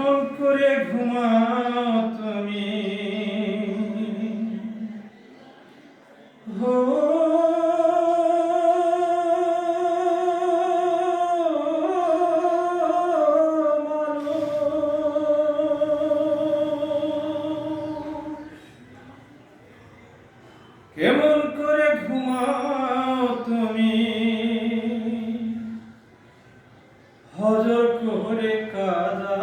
কেমন করে ঘুমাও তুমি হো কেমন করে ঘুমাও তুমি হজর করে কাজা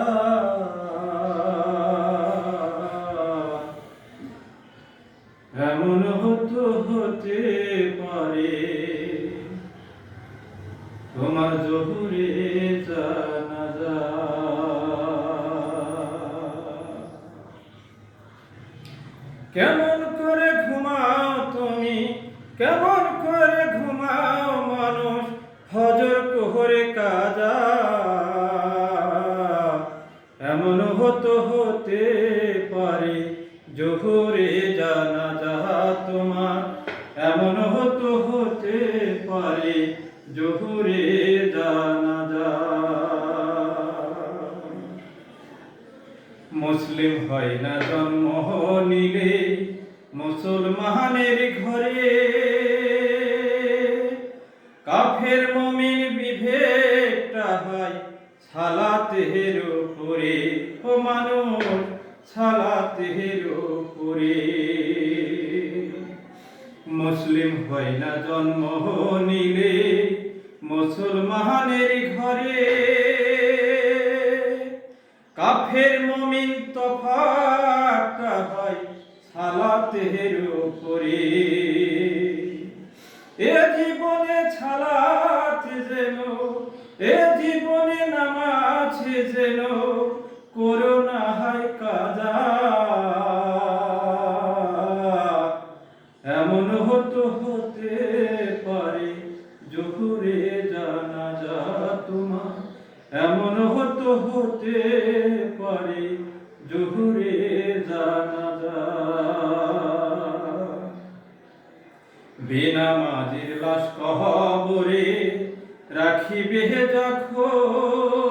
এমন হতে পারে তোমার জহুরে জানাজা কেমন করে ঘুমাও তুমি কেমন করে ঘুমাও মানুষ হজর করে কাজা এমন হতে পারে জোহরে জানাজা তোমার এমন হতে পারে জোহরে জানাজা মুসলিম হয় না জন্ম নিলে মুসলমানের ঘরে কাফের মুমিন বিভেদটা হয় সালাতের উপরে ও মানুষ সালাতের উপরে মুসলিম হয় না জন্ম নিলে মুসলমানের ঘরে কাফের মুমিন তফাৎটা হয় সালাতের উপরে এ জীবনে সালাত যেন এ জীবনে নামাজ যেন করোনা হয় কাজা এমন হতে পারে জোহরে জানাজা তোমার এমন হতে পারে জোহরে জানাজা বেনামাজির লাশ কবরে রাখিবে যখন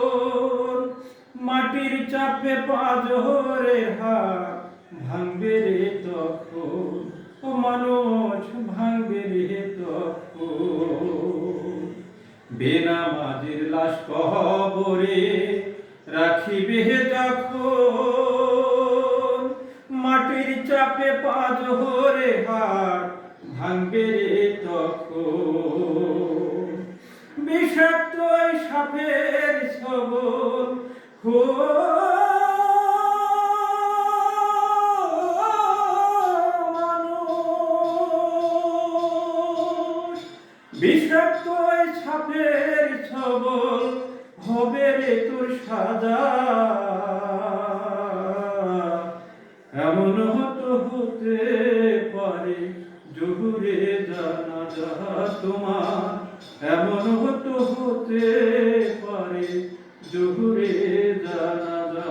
মাটির চাপে পাঁজরের হাত ভাঙবে রে তখন ও মানুষ ভাঙবে রে তখন বেনামাজির লাশ কবরে রাখিবে যখন মাটির চাপে পাঁজরে হাত ভাঙবে রে তখন বিষাক্ত সাপের ছবল হো বিষাক্ত সাপের ছবল হবে রে তোর সাজা এমন হতে পারে জোহরে জানাজা তোমার এমন হতে পারে জোহরে জানাজা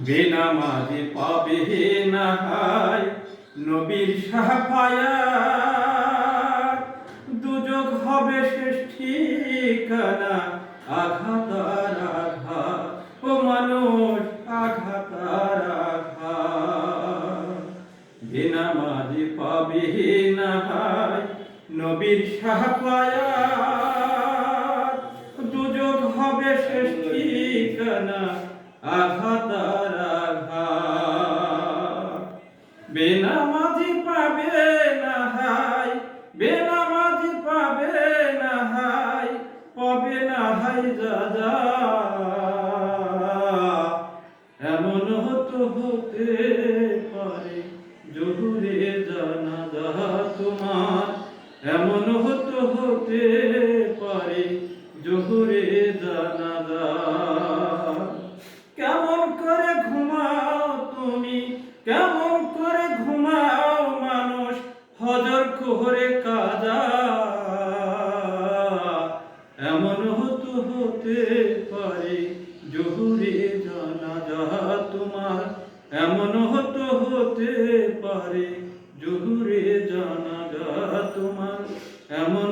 বেনামাজি পাবে না হায় নবীর শাফায়াত দুজক হবে শেষ ঠিকানা আঘাত আর আঘাত ও মানুষ আঘাত আর আঘাত বেনামাজি পাবে না হায় নবীর শাফায়াত দুজক হবে শেষ ঠিকানা আঘাত আর আঘাত বেনামাজি পাবে না হায় বেনামাজি পাবে না হায় পাবে না হায় যা এমন হতে পারে জোহরে জানাজা তোমার এমন হতে পারে জোহরে জানাজা কেমন করে ঘুমাও তুমি কেমন করে ঘুমাও মানুষ হজর করে কাজা এমন হতে পারে জোহরে জানাজা তোমার এমন হতে পারে জোহরে জানাজা তোমার এমন